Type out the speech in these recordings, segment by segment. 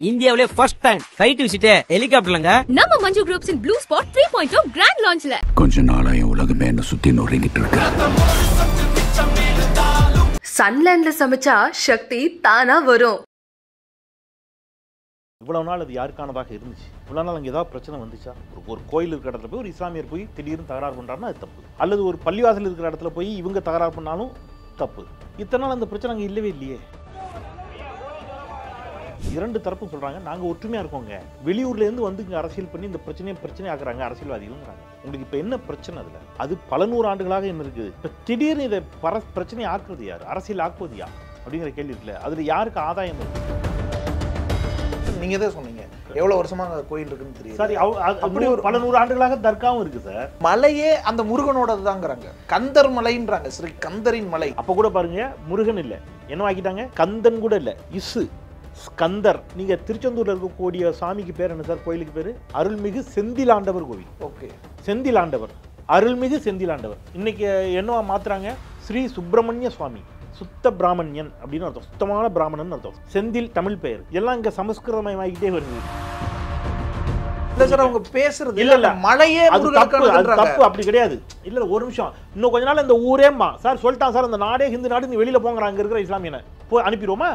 இந்தியாவிலே first time flight விசிட்டே ஹெலிகாப்டர்லங்க. நம்ம Manju groups in blue spot 3.0 grand லான்ச்ல கொஞ்ச நாளா என் உலகமே என்ன சுத்தி நொறுங்கிட்டு இருக்கு. சன்லேண்ட்ல சமைச்சா சக்தி தானா வரும். இவ்வளவு நாள் அது யாருக்கானதாக இருந்துச்சு? இவ்வளவு நாள் அங்கே ஏதாவது பிரச்சனை வந்துச்சா? ஒரு கோயில் இருக்கிற இடத்துல போய் ஒரு இஸ்லாமியர் போய் திடீர்னு தகராறு பண்றாருன்னா அது தப்பு. அல்லது ஒரு பள்ளிவாசல் இருக்கிற இடத்துல போய் இவங்க தகராறு பண்ணாலும் தப்பு. இத்தனை நாள் அந்த பிரச்சனை அங்கே இல்லவே இல்லையே. இரண்டு தரப்பும் சொல்றாங்க நாங்க ஒற்றுமையா இருக்கோங்க, வெளியூர்ல இருந்து வந்து இங்க அரசியல் பண்ணி இந்த பிரச்சனை ஆக்குறாங்க அரசியல்வாதிகள்ங்கிறாங்க. உங்களுக்கு இப்ப என்ன பிரச்சனை? அதுல அது பல நூறு ஆண்டுகளாக என்ன இருக்குது? இப்ப திடீர்னு இதை பிரச்சனை ஆக்குறது யார்? அரசியல் ஆக்குவது யார் அப்படிங்கிற கேள்வி இருக்குல்ல. அதுல யாருக்கு ஆதாயம் இருக்கு? நீங்க தான் சொன்னீங்க எவ்வளவு வருஷமா கோயில் இருக்குன்னு தெரியும். சரி, அப்படி ஒரு பல நூறு ஆண்டுகளாக தர்காவும் இருக்கு சார். மலையே அந்த முருகனோடது தாங்கிறாங்க, கந்தர் மலைன்றாங்க, ஸ்ரீ கந்தரின் மலை. அப்ப கூட பாருங்க, முருகன் இல்ல, என்ன ஆக்கிட்டாங்க, கந்தன் கூட இல்ல, இசு ஸ்கந்தர். நீங்க திருச்செந்தூர்ல இருக்கக்கூடிய சாமிக்கு பேர் என்ன சார்? கோயிலுக்கு பேரு அருள்மிகு செந்திலாண்டவர் கோவில். ஓகே, செந்திலாண்டவர், அருள்மிகு செந்திலாண்டவர். இன்னைக்கு என்னவா மாத்துறாங்க? ஸ்ரீ சுப்பிரமணிய சுவாமி, சுத்த பிராமணியன் அப்படின்னு அர்த்தம், சுத்தமான பிராமணன் அர்த்தம். செந்தில் தமிழ் பெயர், எல்லாம் இங்க சமஸ்கிருதமயமாகிட்டே வருது. இல்ல சார், அவங்க பேசுறது இல்ல இல்ல, மலையே தப்பு அப்படி கிடையாது. இல்ல ஒரு நிமிஷம், இன்னும் கொஞ்ச நாள் இந்த ஊரேமா சார் சொல்லிட்டான் சார், இந்த நாடே ஹிந்து நாடு, நீ வெளியில போங்கறாங்க, அங்க இருக்கிற இஸ்லாமியனை போய் அனுப்பிடுவோமா?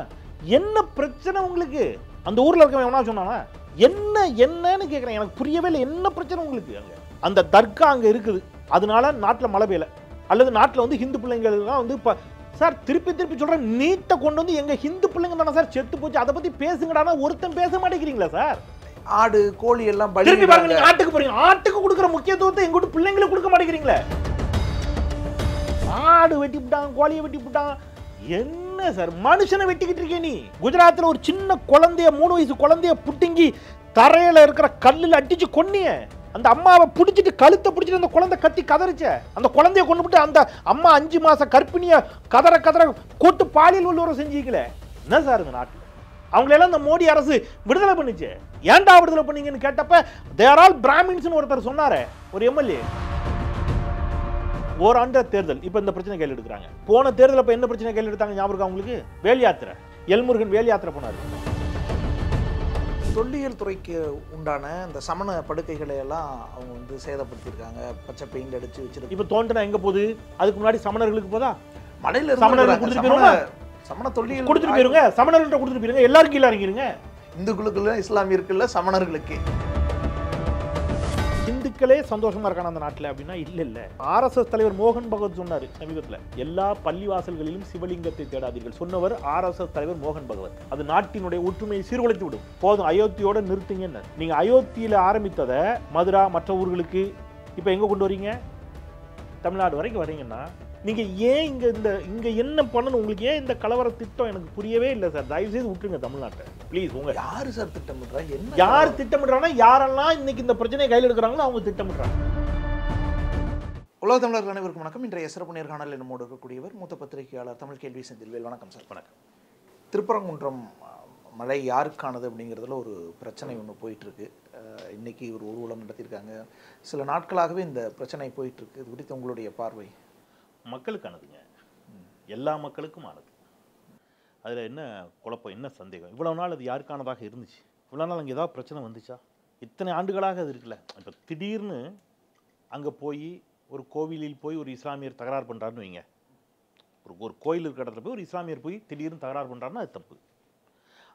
என்ன பிரச்சனை உங்களுக்கு? அந்த ஊர்ல இருக்கவன் எவனா சொன்னானா? என்னன்னு கேக்குறேன், எனக்கு புரியவே இல்லை. என்ன பிரச்சனை உங்களுக்கு? அங்க அந்த தர்கா அங்க இருக்குது, அதனால நாட்டுல மழை பெய்யல, அல்லது நாட்டுல வந்து ஹிந்து பிள்ளைங்கள் எல்லாம் வந்து சார் திருப்பி சொல்றேன், நீட்டை கொண்டு வந்து எங்க ஹிந்து பிள்ளைங்க தானே சார் செத்து போச்சு, அதை பத்தி பேசுங்கடானா ஒருத்தன் பேச மாட்டேங்கிறீங்களா சார்? ஆடு கோழி எல்லாம் திருப்பி பாருங்க, நீங்க ஆட்டுக்கு போறீங்க, ஆட்டுக்கு கொடுக்குற முக்கியத்துவத்தை எங்கூட்டு பிள்ளைங்களுக்கு கொடுக்க மாட்டேங்கிறீங்களே. ஆடு வெட்டி விட்டாங்க, கோழியை வெட்டி விட்டாங்க, என்ன சார் மனுஷனை வெட்டிக்கிட்டு இருக்கே நீ? குஜராத்ல ஒரு சின்ன குழந்தைய, 3 வயசு குழந்தைய புட்டிங்கி தரையில இருக்கிற கல்லுல அடிச்சு கொன்னிய, அந்த அம்மாவை பிடிச்சிட்டு கழுத்தை பிடிச்சிட்டு அந்த குழந்தை கத்தி கதறிச்ச, அந்த குழந்தைய கொண்டு விட்டு அந்த அம்மா 5 மாச கர்ப்பிணிய கதற கூட்டு பாலியல் உள்ளுறவு செஞ்சிக்கல. என்ன சார் இந்த நாட்டில்? அவங்களெல்லாம் இந்த மோடி அரசு விடுதலை பண்ணிச்சு. ஏன்டா விடுதலை பண்ணீங்கன்னு கேட்டப்ப தேர் ஆல் பிராமின்ஸ் ஒருத்தர் சொன்னாரு, ஒரு எம்எல்ஏ. ஓராண்டு தேர்தல், இப்ப இந்த பிரச்சனை கையில் எடுக்கிறாங்க. போன தேர்தல் அப்ப என்ன பிரச்சனை கையில் எடுத்தாங்க ஞாபகம் இருக்கா உங்களுக்கு? வேல் யாத்திரை, எல்முருகன் வேல் யாத்திரை போனாரு. தொல்லியல் துறைக்கு உண்டான இந்த சமண படுக்கைகளை எல்லாம் அவங்க வந்து சேதப்படுத்தியிருக்காங்க, பச்சை பெயிண்ட் அடிச்சு வச்சிருக்கு. இப்ப தோண்டனா எங்க போகுது? அதுக்கு முன்னாடி சமணர்களுக்கு போதா? மலையில சமணர்களுக்கு கொடுத்துட்டு போயிருங்க, சமண தொல்லியல் கொடுத்துட்டு போயிருங்க, சமணர்கள்ட்ட கொடுத்துட்டு போயிருங்க, எல்லாருக்கும் கீழே இறங்கிருங்க. இந்துக்களுக்குள்ள இஸ்லாமியருக்குள்ள சமணர்களுக்கு. இந்துக்களே சந்தோஷமா இருக்கான அந்த நாட்டில் அப்படின்னா இல்ல. ஆர்எஸ்எஸ் தலைவர் மோகன் பகவத் சொன்னாரு சமீபத்தில், எல்லா பள்ளிவாசல்களிலும் சிவலிங்கத்தை தேடாதீர்கள் சொன்னவர் ஆர்எஸ்எஸ் தலைவர் மோகன் பகவத். அது நாட்டினுடைய ஒற்றுமையை சீர்குலைத்து விடும். போதும், அயோத்தியோட நிறுத்துங்க. நீங்க அயோத்தியில ஆரம்பித்ததை மதுரா மற்ற ஊர்களுக்கு இப்ப எங்க கொண்டு வரீங்க? தமிழ்நாடு வரைக்கும் வரீங்கன்னா நீங்க ஏன் இங்க என்ன பண்ணணும்? உங்களுக்கு ஏன் இந்த கலவர திட்டம்? எனக்கு புரியவே இல்லை சார். தயவு செய்து விட்டுருங்க தமிழ்நாட்டை ப்ளீஸ். உங்க யாரு சார் திட்டமிடுறா? என்ன யார் திட்டமிடுறாங்கன்னா, யாரெல்லாம் இன்னைக்கு இந்த பிரச்சனையை கையில் எடுக்கிறாங்களோ அவங்க திட்டமிடுறாங்க. உலக தமிழர்கள் அனைவருக்கும் வணக்கம். இன்றைய சிறப்பு நேர்காணல் நம்மோடு இருக்கக்கூடியவர் மூத்த பத்திரிகையாளர் தமிழ் கேள்வி செந்தில்வேல். வணக்கம் சார். வணக்கம். திருப்பரங்குன்றம் மழை யாருக்கானது அப்படிங்கிறதுல ஒரு பிரச்சனை ஒன்று போயிட்டுருக்கு. இன்னைக்கு ஒரு ஊர்வலம் நடத்தியிருக்காங்க. சில நாட்களாகவே இந்த பிரச்சனை போயிட்டுருக்கு. இது குறித்து உங்களுடைய பார்வை? மக்களுக்கானதுங்க, எல்லா மக்களுக்கும் ஆனது. அதில் என்ன குழப்பம், என்ன சந்தேகம்? இவ்வளவு நாள் அது யாருக்கானதாக இருந்துச்சு? இவ்வளோ நாள் அங்கே ஏதாவது பிரச்சனை வந்துச்சா? இத்தனை ஆண்டுகளாக அது இருக்குல்ல. இப்போ திடீர்னு அங்கே போய் ஒரு கோவிலில் போய் ஒரு இஸ்லாமியர் தகராறு பண்ணுறாருன்னு வைங்க, ஒரு கோயில் இருக்கிற இடத்துல போய் ஒரு இஸ்லாமியர் போய் திடீர்னு தகராறு பண்ணுறாருன்னா அது தப்பு.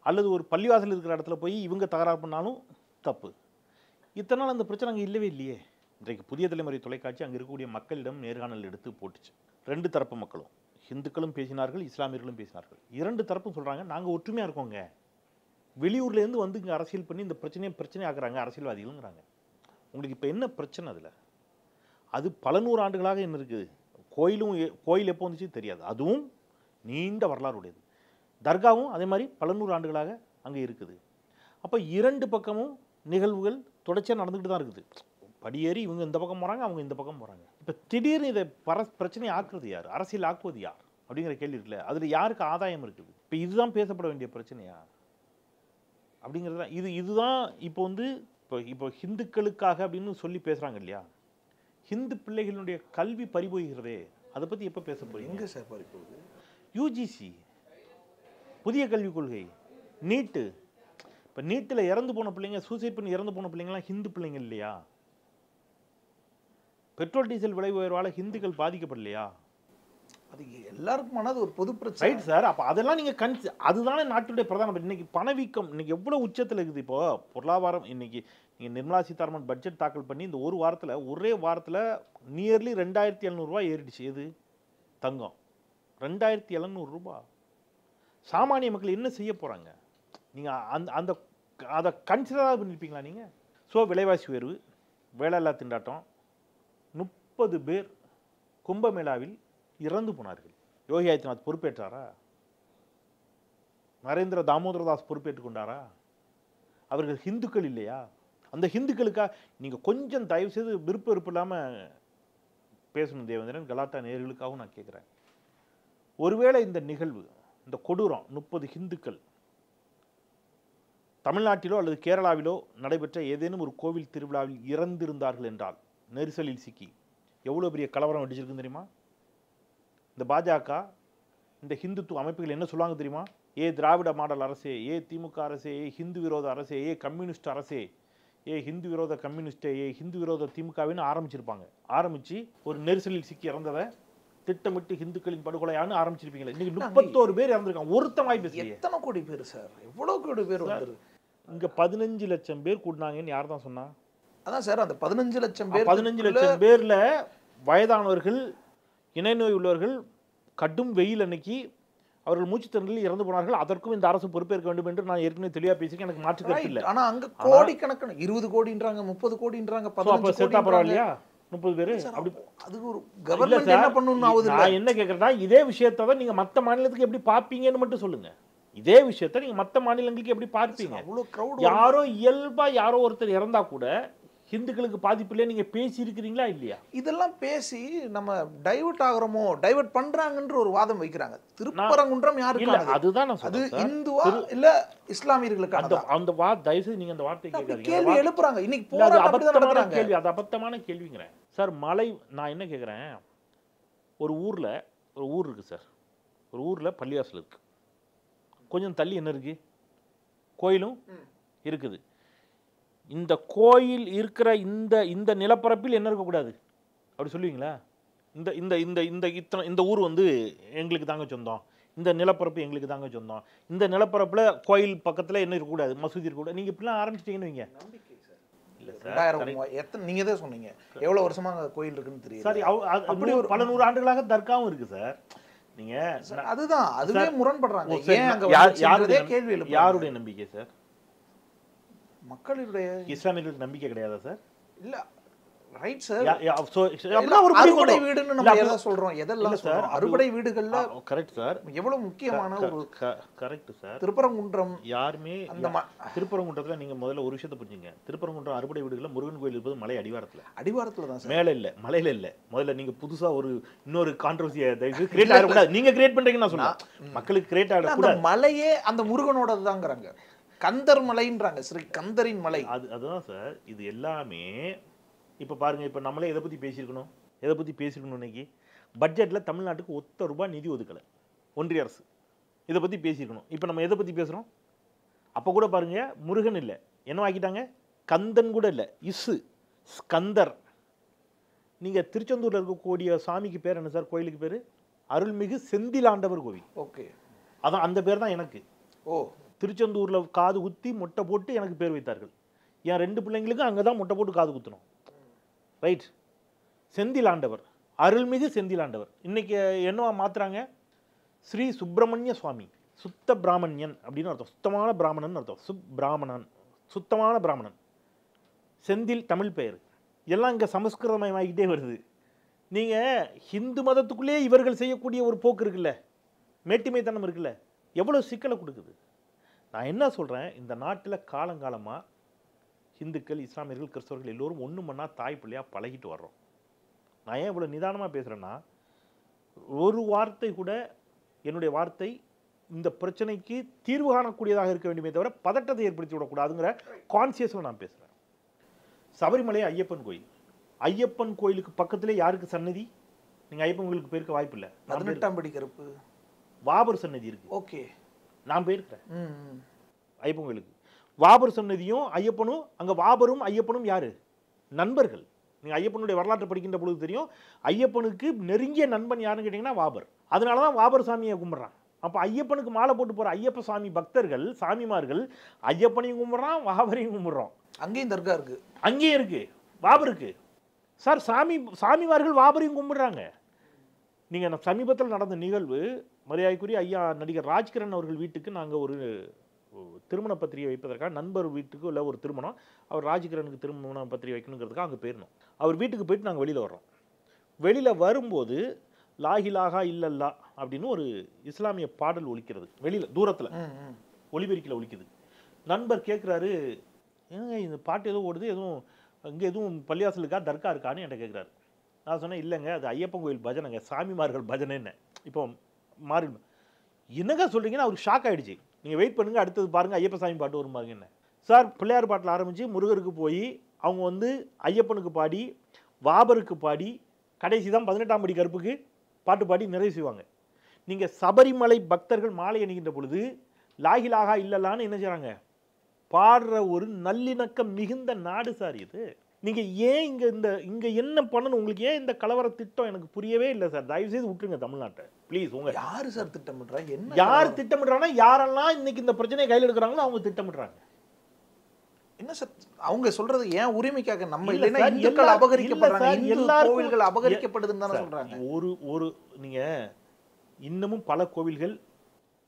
அல்லது ஒரு பள்ளிவாசல் இருக்கிற இடத்துல போய் இவங்க தகராறு பண்ணாலும் தப்பு. இத்தனை நாள் அந்த பிரச்சனை அங்கே இல்லவே இல்லையே. இன்றைக்கு புதிய தலைமுறை தொலைக்காட்சி அங்கே இருக்கக்கூடிய மக்களிடம் நேர்காணல் எடுத்து போட்டுச்சு. 2 தரப்பு மக்களும், ஹிந்துக்களும் பேசினார்கள், இஸ்லாமியர்களும் பேசினார்கள். 2 தரப்பும் சொல்கிறாங்க நாங்கள் ஒற்றுமையாக இருக்கோங்க, வெளியூர்லேருந்து வந்து இங்கே அரசியல் பண்ணி இந்த பிரச்சனை ஆக்குறாங்க அரசியல்வாதிகள்ங்கிறாங்க. உங்களுக்கு இப்போ என்ன பிரச்சனை? அதில் அது பல நூறு ஆண்டுகளாக என்ன இருக்குது? கோயில் எப்போ வந்துச்சு தெரியாது, அதுவும் நீண்ட வரலாறு உடையது. தர்காவும் அதே மாதிரி பல நூறு ஆண்டுகளாக அங்கே இருக்குது. அப்போ 2 பக்கமும் நிகழ்வுகள் தொடர்ச்சியாக நடந்துக்கிட்டு தான் இருக்குது. படியேறி இவங்க இந்த பக்கம் போகிறாங்க, அவங்க இந்த பக்கம் போகிறாங்க. இப்போ திடீர்னு இதை பிரச்சனை ஆக்குறது யார்? அரசியல் ஆக்குவது யார் அப்படிங்கிற கேள்வி இருக்குல்ல. அதில் யாருக்கு ஆதாயம் இருக்குது? இப்போ இதுதான் பேசப்பட வேண்டிய பிரச்சனையா அப்படிங்கிறது தான். இதுதான் இப்போ வந்து இப்போ ஹிந்துக்களுக்காக அப்படின்னு சொல்லி பேசுகிறாங்க இல்லையா? ஹிந்து பிள்ளைகளுடைய கல்வி பறிபோகிறதே, அதை பற்றி எப்போ பேச போறீங்க? எங்கே சார் பறிபோகுது? யூஜிசி புதிய கல்விக் கொள்கை, நீட்டு, இப்போ நீட்டில் இறந்து போன பிள்ளைங்க, சூசைட் பண்ணி இறந்து போன பிள்ளைங்கலாம் ஹிந்து பிள்ளைங்க இல்லையா? பெட்ரோல் டீசல் விலை உயர்வால் ஹிந்துக்கள் பாதிக்கப்படலையா? அது எல்லாருக்குமான ஒரு பொது பிரச்சனை. Right sir. அப்போ அதெல்லாம் நீங்கள் அதுதானே நாட்டுடைய பிரதான. இன்னைக்கு பணவீக்கம் இன்னைக்கு எவ்வளோ உச்சத்தில் இருக்குது. இப்போ பொருளாதாரம் இன்னைக்கு நீங்கள் நிர்மலா சீதாராமன் பட்ஜெட் தாக்கல் பண்ணி இந்த ஒரு வாரத்தில், ஒரே வாரத்தில் நியர்லி 2700 ரூபா ஏறிடுச்சு. எது? தங்கம். 2700 ரூபா. சாமானிய மக்கள் என்ன செய்ய போகிறாங்க? நீங்கள் அந்த அதை கன்சிடராக பண்ணியிருப்பீங்களா நீங்கள்? ஸோ விலைவாசி உயர்வு, வேலையில்லா திண்டாட்டம், 30 பேர் கும்பமேளாவில் இறந்து போனார்கள். யோகி ஆதித்யநாத் பொறுப்பேற்றாரா? நரேந்திர தாமோதரதாஸ் பொறுப்பேற்றுக் கொண்டாரா? அவர்கள் ஹிந்துக்கள் இல்லையா? அந்த ஹிந்துக்களுக்காக நீங்கள் கொஞ்சம் தயவு செய்து விருப்பம் இல்லாமல் பேசணும் தேவேந்திரன். கலாட்டா நேயர்களுக்காகவும் நான் கேட்குறேன். ஒருவேளை இந்த நிகழ்வு, இந்த கொடூரம் 30 ஹிந்துக்கள் தமிழ்நாட்டிலோ அல்லது கேரளாவிலோ நடைபெற்ற ஏதேனும் ஒரு கோவில் திருவிழாவில் இறந்திருந்தார்கள் என்றால், நெரிசலில் சிக்கி எவ்வளோ பெரிய கலவரம் வெடிச்சிருக்குன்னு தெரியுமா? இந்த பாஜக, இந்த ஹிந்துத்துவ அமைப்புகள் என்ன சொல்லுவாங்க தெரியுமா? ஏ திராவிட மாடல் அரசே, ஏ திமுக அரசே, ஏ ஹிந்து விரோத அரசே, ஏ கம்யூனிஸ்ட் அரசே, ஏ ஹிந்து விரோத கம்யூனிஸ்டே, ஏ ஹிந்து விரோத திமுகவின்னு ஆரம்பிச்சிருப்பாங்க. ஆரம்பித்து ஒரு நெரிசலில் சிக்கி இறந்ததை திட்டமிட்டு ஹிந்துக்களின் படுகொலையான்னு ஆரம்பிச்சிருப்பீங்களா? இன்னைக்கு 31 பேர் இறந்துருக்காங்க. ஒருத்தமாய் பேசுறீங்க. எத்தனை கோடி பேர் சார்? எவ்வளோ கோடி பேர் வந்துரு? இங்கே 15 லட்சம் பேர் கூட்டினாங்கன்னு யார் தான் சொன்னா? அதான் சார், அந்த 15 லட்சம் பேர், 15 லட்சம் பேரில் வயதானவர்கள், இணை நோய் உள்ளவர்கள், கடும் வெயில் அன்னைக்கு அவர்கள் மூச்சுத்திணறலில் இறந்து போனார்கள். அதற்கும் இந்த அரசு பொறுப்பேற்க வேண்டும் என்று நான் ஏற்கனவே தெளிவாக பேசியிருக்கேன். எனக்கு மாற்று கருத்து இல்லை. ஆனா அங்க கோடிக்கணக்கான 20 கோடின்றாங்க, 30 கோடின்றாங்க, 15 செத்தா பரவாயில்லையா 30 பேர்? அப்படி அது ஒரு கவர்மெண்ட் என்ன பண்ணணும்னு ஆகுது. நான் என்ன கேட்கறேன்னா, இதே விஷயத்தை தான் நீங்க மற்ற மாநிலத்துக்கு எப்படி பார்ப்பீங்கன்னு மட்டும் சொல்லுங்க. இதே விஷயத்தை நீங்க மற்ற மாநிலங்களுக்கு எப்படி பார்ப்பீங்க? அவ்வளவு கிரவுட். யாரோ இயல்பா யாரோ ஒருத்தர் இறந்தா கூட ஹிந்துக்களுக்கு பாதிப்பு இல்லையா? நீங்க பேசி இருக்கிறீங்களா இல்லையா? இதெல்லாம் பேசி நம்ம டைவர்ட் ஆகுறோமோ, டைவர்ட் பண்றாங்கன்ற ஒரு வாதம் வைக்கிறாங்க. திருப்பரங்குன்றம் யாருக்கானது? அதுதான் நான் அது சொல்றேன். இந்துவா இல்ல இஸ்லாமியர்களுக்கானது? அந்த தயவு செய்து நீங்க அந்த வார்த்தை கேட்காதீங்க. கேள்வி எழுப்புறாங்க. இன்னைக்கு அது போராட்டம் அபத்தமான கேள்வி. அது அபத்தமான கேள்விங்கிறேன் சார். மலை, நான் என்ன கேட்குறேன், ஒரு ஊர் இருக்கு சார். ஒரு ஊர்ல பள்ளிவாசல் இருக்கு. கொஞ்சம் தள்ளி என்ன இருக்கு? கோயிலும் இருக்குது. இந்த கோயில் இருக்கிற இந்த நிலப்பரப்பில் என்ன இருக்கக்கூடாது அப்படி சொல்லுவீங்களா? இந்த இந்த இந்த இந்த இத்தனை இந்த ஊர் வந்து எங்களுக்கு தாங்க சொந்தம், இந்த நிலப்பரப்பு எங்களுக்கு தாங்க சொந்தம், இந்த நிலப்பரப்பில் கோயில் பக்கத்தில் என்ன இருக்கக்கூடாது, மசூதி இருக்கக்கூடாது. நீங்கள் இப்படிலாம் ஆரம்பிச்சிட்டீங்கன்னு வைங்க. இல்லை சார், நீங்க தான் சொன்னீங்க எவ்வளவு வருஷமா கோயில் இருக்குன்னு தெரியும். சரி, அப்படி ஒரு பல 100 ஆண்டுகளாக தர்காவும் இருக்கு சார். நீங்க அதுதான், அதுவே முரண்படுறாங்க. ஏன் அங்க கேள்வி எழுப்பு? யாருடைய நம்பிக்கை சார்? மக்களுடைய. இஸ்லாமியர்களுக்கு நம்பிக்கை கிடையாதா சார்? இல்ல, ரைட் சார். அறுபடை வீடுன்னு நம்ம எதை சொல்றோம்? எதெல்லாம் சார் அறுபடை வீடுகள்ல? Correct sir. எவ்வளவு முக்கியமான ஒரு கரெக்ட் சார். திருப்பரங்குன்றம் யாருமே திருப்பரங்குன்றத்துல நீங்க முதல்ல ஒரு விஷயத்தை புரிஞ்சுங்க. திருப்பரங்குன்றம் அறுபடை வீடுகள்ல முருகன் கோயில் இருப்பது மலை அடிவாரத்துல தான் சார், மேல இல்ல, மலையில இல்ல. முதல்ல நீங்க புதுசா இன்னொரு கான்ட்ரோவர்சியை கிரியேட் ஆகக்கூடாது. நீங்க கிரியேட் பண்றீங்கன்னு நான் சொல்றேன். மக்களுக்கு கிரியேட் ஆகக்கூடாது. மலையே அந்த முருகனோடது தாங்கிறாங்க. கந்தர் மலைன்றாங்க, ஸ்ரீ கந்தரின் மலை. அதுதான் சார். இது எல்லாமே இப்போ பாருங்க, இப்போ நம்மளே எதை பற்றி பேசியிருக்கணும் இன்னைக்கு பட்ஜெட்டில் தமிழ்நாட்டுக்கு ₹1 நிதி ஒதுக்கலை ஒன்றிய அரசு. இதை பற்றி பேசியிருக்கணும். இப்போ நம்ம எதை பற்றி பேசுகிறோம்? அப்போ கூட பாருங்க, முருகன் இல்லை, என்ன ஆக்கிட்டாங்க? கந்தன் கூட இல்லை, ஸ்கந்தர். நீங்கள் திருச்செந்தூரில் இருக்கக்கூடிய சாமிக்கு பேர் என்ன சார்? கோயிலுக்கு பேர் அருள்மிகு செந்திலாண்டவர் கோவில். ஓகே, அதான் அந்த பேர் தான் எனக்கு. ஓ, திருச்செந்தூரில் காது குத்தி மொட்டை போட்டு எனக்கு பேர் வைத்தார்கள். என் 2 பிள்ளைங்களுக்கு அங்கே தான் மொட்டை போட்டு காது குத்தணும். ரைட். செந்திலாண்டவர், அருள்மிகு செந்திலாண்டவர். இன்னைக்கு என்னவா மாத்துறாங்க? ஸ்ரீ சுப்பிரமணிய சுவாமி, சுத்த பிராமணியன் அப்படின்னு அர்த்தம். சுத்தமான பிராமணன் அர்த்தம். சுப்பிராமணன், சுத்தமான பிராமணன். செந்தில் தமிழ் பெயர். எல்லாம் இங்கே சமஸ்கிருதமயமாகிட்டே வருது. நீங்கள் ஹிந்து மதத்துக்குள்ளேயே இவர்கள் செய்யக்கூடிய ஒரு போக்கு இருக்குல்ல, மேட்டிமைத்தனம் இருக்குல்ல, எவ்வளோ சிக்கலை கொடுக்குது. நான் என்ன சொல்கிறேன், இந்த நாட்டில் காலங்காலமாக ஹிந்துக்கள், இஸ்லாமியர்கள், கிறிஸ்தவர்கள் எல்லோரும் ஒன்று மண்ணா தாய் பிள்ளையாக பழகிட்டு வர்றோம். நான் ஏன் இவ்வளோ நிதானமாக பேசுகிறேன்னா, ஒரு வார்த்தை கூட என்னுடைய வார்த்தை இந்த பிரச்சனைக்கு தீர்வு காணக்கூடியதாக இருக்க வேண்டுமே தவிர பதட்டத்தை ஏற்படுத்தி விடக்கூடாதுங்கிற கான்சியஸில் நான் பேசுகிறேன். சபரிமலை ஐயப்பன் கோயில், ஐயப்பன் கோயிலுக்கு பக்கத்திலே யாருக்கு சன்னதி? நீங்கள் ஐயப்பன் கோயிலுக்கு போயிருக்க வாய்ப்பு இல்லை. 18ஆம் படி கருப்பு வாபர் சன்னதி இருக்கு. ஓகே, நான் போயிருக்கிறேன் ஐயப்பன் கோயிலுக்கு. வாபர் சன்னதியும் ஐயப்பனும், அங்க வாபரும் ஐயப்பனும் யாரு? நண்பர்கள். நீங்க ஐயப்பனுடைய வரலாற்றை படிக்கின்ற பொழுது தெரியும், ஐயப்பனுக்கு நெருங்கிய நண்பன் யாருன்னு கேட்டீங்கன்னா வாபர். அதனாலதான் வாபர் சாமியை கும்பிடுறான். அப்ப ஐயப்பனுக்கு மாலை போட்டு போற ஐயப்ப சாமி பக்தர்கள், சாமிமார்கள் ஐயப்பனையும் கும்பிடுறான், வாபரையும் கும்பிடுறோம். அங்கேயும் தர்கா இருக்கு, அங்கேயும் இருக்கு, வாபருக்கு. சார் சாமிமார்கள் வாபரையும் கும்பிடுறாங்க. நீங்க சமீபத்தில் நடந்த நிகழ்வு, மரியாதைக்குரிய ஐயா நடிகர் ராஜ்கிரண் அவர்கள் வீட்டுக்கு நாங்கள் ஒரு திருமண பத்திரிகை வைப்பதற்காக, நண்பர் வீட்டுக்கு உள்ள ஒரு திருமணம், அவர் ராஜ்கிரனுக்கு திருமண பத்திரிகை வைக்கணுங்கிறதுக்காக அங்கே போயிருந்தோம். அவர் வீட்டுக்கு போயிட்டு நாங்கள் வெளியில் வர்றோம். வெளியில் வரும்போது லாஹிலாகா இல்லல்லா அப்படின்னு ஒரு இஸ்லாமிய பாடல் ஒலிக்கிறது. வெளியில் தூரத்தில் ஒலிபெருக்கில் ஒலிக்குது. நண்பர் கேட்குறாரு, ஏங்க இந்த பாட்டு எதுவும் ஓடுது, எதுவும் இங்கே எதுவும் பள்ளியாசல் இருக்கா, தர்கா இருக்கான்னு என்கிட்ட கேட்குறாரு. நான் சொன்னேன், இல்லைங்க அது ஐயப்பன் கோயில் பஜனைங்க, சாமிமார்கள் பஜனை. என்ன இப்போ மாறி என்னங்க சொல்கிறீங்கன்னு அவருக்கு ஷாக் ஆகிடுச்சு. நீங்கள் வெயிட் பண்ணுங்கள், அடுத்தது பாருங்கள் ஐயப்ப சாமி பாட்டு வரும் பாருங்க. என்ன சார், பிள்ளையார் பாட்டில் ஆரம்பித்து முருகருக்கு போய் அவங்க வந்து ஐயப்பனுக்கு பாடி, வாபருக்கு பாடி, கடைசி தான் 18ஆம் படி கருப்புக்கு பாட்டு பாடி நிறைவு செய்வாங்க. நீங்கள் சபரிமலை பக்தர்கள் மாலை அணிகின்ற பொழுது லாஹிலாகா இல்லலான்னு என்ன செய்கிறாங்க, பாடுற ஒரு நல்லிணக்கம் மிகுந்த நாடு சார் இது. நீங்கள் ஏன் இங்கே என்ன பண்ணணும், உங்களுக்கு ஏன் இந்த கலவர திட்டம் எனக்கு புரியவே இல்லை சார். தயவுசெய்து விட்டுருங்க தமிழ்நாட்டை ப்ளீஸ். உங்க யாரு சார் திட்டமிடுறாங்க? என்ன யார் திட்டமிடுறாங்கன்னா, யாரெல்லாம் இன்னைக்கு இந்த பிரச்சனையை கையில் எடுக்கிறாங்களோ அவங்க திட்டமிடுறாங்க. என்ன சார் அவங்க சொல்றது? ஏன் உரிமைக்காக? நம்ம இல்ல இல்லைன்னா சார், இந்துக்கள் எல்லா- அபகரிக்கப்படுறாங்க, இல்ல சார், இந்து எல்லாருக்கும் கோவில்கள் அபகரிக்கப்படுதுன்னு தானே சொல்றாங்க. ஒரு நீங்க இன்னமும் பல கோவில்கள்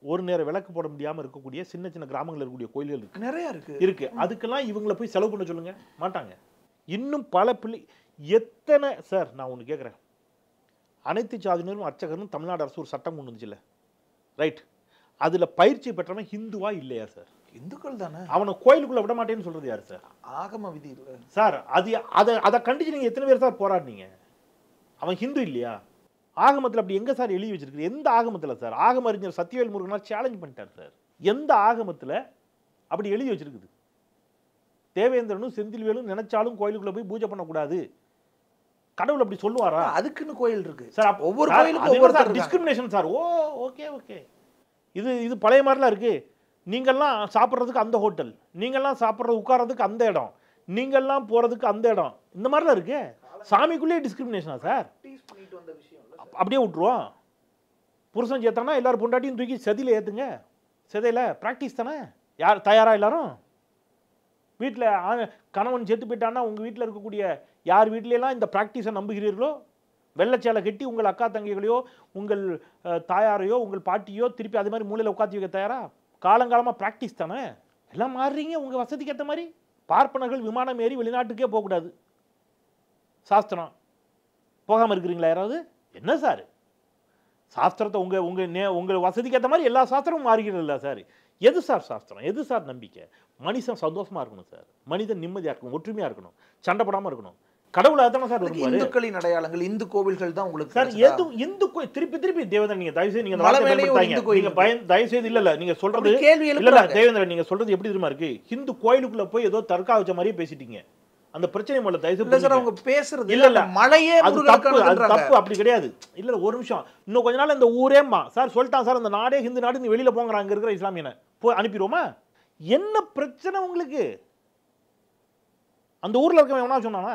ஒரு நேர விளக்கு போட முடியாம இருக்கக்கூடிய சின்ன சின்ன கிராமங்கள் இருக்கக்கூடிய கோயில்கள் இருக்கு, நிறைய இருக்கு. அதுக்கெல்லாம் இவங்களை போய் செலவு பண்ண சொல்லுங்க, மாட்டாங்க. இன்னும் பல பிள்ளை எத்தனை சார், நான் ஒன்று கேட்குறேன், அனைத்து சாதியினரும் அர்ச்சகரும் தமிழ்நாடு அரசு ஒரு சட்டம் கொண்டு வந்துச்சுல்ல, ரைட், அதுல பயிற்சி பெற்றவன் ஹிந்துவா இல்லையா சார்? இந்துக்கள் தானே. அவனை கோயிலுக்குள்ள விட மாட்டேன்னு சொல்றது யாரு சார்? ஆகம விதி இல்ல சார். அதை கண்டிச்சு நீங்க எத்தனை பேர் சார் போராடினீங்க? அவன் ஹிந்து இல்லையா? ஆகமத்தில் அப்படி எங்க சார் எழுதி வச்சிருக்கு? எந்த ஆகமத்தில் சார்? ஆகம அறிஞர் சத்தியவேல் முருகனார் சேலஞ்ச் பண்ணிட்டார் சார். எந்த ஆகமத்தில் அப்படி எழுதி வச்சிருக்குது? தேவேந்திரனும் செந்தில்வேலும் நினைச்சாலும் கோயிலுக்குள்ள போய் பூஜை பண்ணக்கூடாது, கடவுள் அப்படி சொல்லுவாரா? அதுக்குன்னு கோயில் இருக்கு சார். ஒவ்வொரு கோயிலுக்கும் ஒவ்வொரு டிஸ்கிரிமினேஷன் சார். ஓகே இது பழைய மாதிரிலாம் இருக்கு. நீங்கள்லாம் சாப்பிட்றதுக்கு அந்த ஹோட்டல், நீங்கள்லாம் சாப்பிட்றது உட்கார்றதுக்கு அந்த இடம், நீங்கள்லாம் போறதுக்கு அந்த இடம், இந்த மாதிரிலாம் இருக்கு. சாமிக்குள்ளேயே டிஸ்கிரிமினேஷனா சார்? அப்படியே விட்டுருவோம். புருஷன் சேர்த்தானா எல்லாரும் பொண்டாட்டியும் தூக்கி செதியில் ஏற்றுங்க. செதையில் ப்ராக்டிஸ் தானே. யார் தயாரா எல்லாரும்? வீட்டில் கணவன் செத்து போயிட்டான்னா உங்கள் வீட்டில் இருக்கக்கூடிய யார் வீட்லையெல்லாம் இந்த ப்ராக்டிஸை நம்புகிறீர்களோ, வெள்ளச்சேலை கட்டி உங்கள் அக்கா தங்கைகளையோ உங்கள் தாயாரையோ உங்கள் பாட்டியோ திருப்பி அது மாதிரி மூலையில் உட்காந்து வைக்க தயாரா? காலங்காலமாக ப்ராக்டிஸ் தானே. எல்லாம் மாறுறீங்க உங்கள் வசதிக்கு ஏற்ற மாதிரி. பார்ப்பனர்கள் விமானம் ஏறி வெளிநாட்டுக்கே போகக்கூடாது, சாஸ்திரம். போகாமல் இருக்கிறீங்களா யாராவது? என்ன சார் சாஸ்திரத்தை உங்கள் வசதிக்கு ஏற்ற மாதிரி எல்லா சாஸ்திரமும் மாறுகிறது இல்லை சார். எது சார் சாஸ்திரம்? எது சார் நம்பிக்கை? மனுஷன் சந்தோஷமா இருக்கணும் சார், மனிதன் நிம்மதியாக இருக்கணும், ஒற்றுமையாக இருக்கணும், சண்டை போடாமல் இருக்கணும். கடவுள் அதான சார் விரும்புவாரு. இந்துக்களின் அடையாளங்கள் இந்து கோவில்கள் தான் உங்களுக்கு சார். எது இந்து கோயில் திருப்பி தேவேந்திரன் நீங்க தயவு செய்து தயவு செய்து இல்ல நீங்க சொல்றது இல்ல தேவேந்திரன், நீங்க சொல்றது எப்படி தெரியுமா இருக்கு? இந்து கோயிலுக்குள்ள போய் ஏதோ தர்கா வச்ச மாதிரியே பேசிட்டீங்க. அந்த பிரச்சனை முதல்ல தயவு செய்து அவங்க பேசுறது இல்ல மலையே தப்பு அப்படி கிடையாது. இல்ல ஒரு நிமிஷம், இன்னும் கொஞ்ச நாள் இந்த ஊரேம்மா சார் சொல்லிட்டான் சார், அந்த நாடே ஹிந்து நாடு, நீ வெளியில போங்க, அங்க இருக்கிற இஸ்லாமியனை போய் அனுப்பிடுவோமா? என்ன பிரச்சனை உங்களுக்கு? அந்த ஊர்ல இருக்கவன் எவனா சொன்னானா?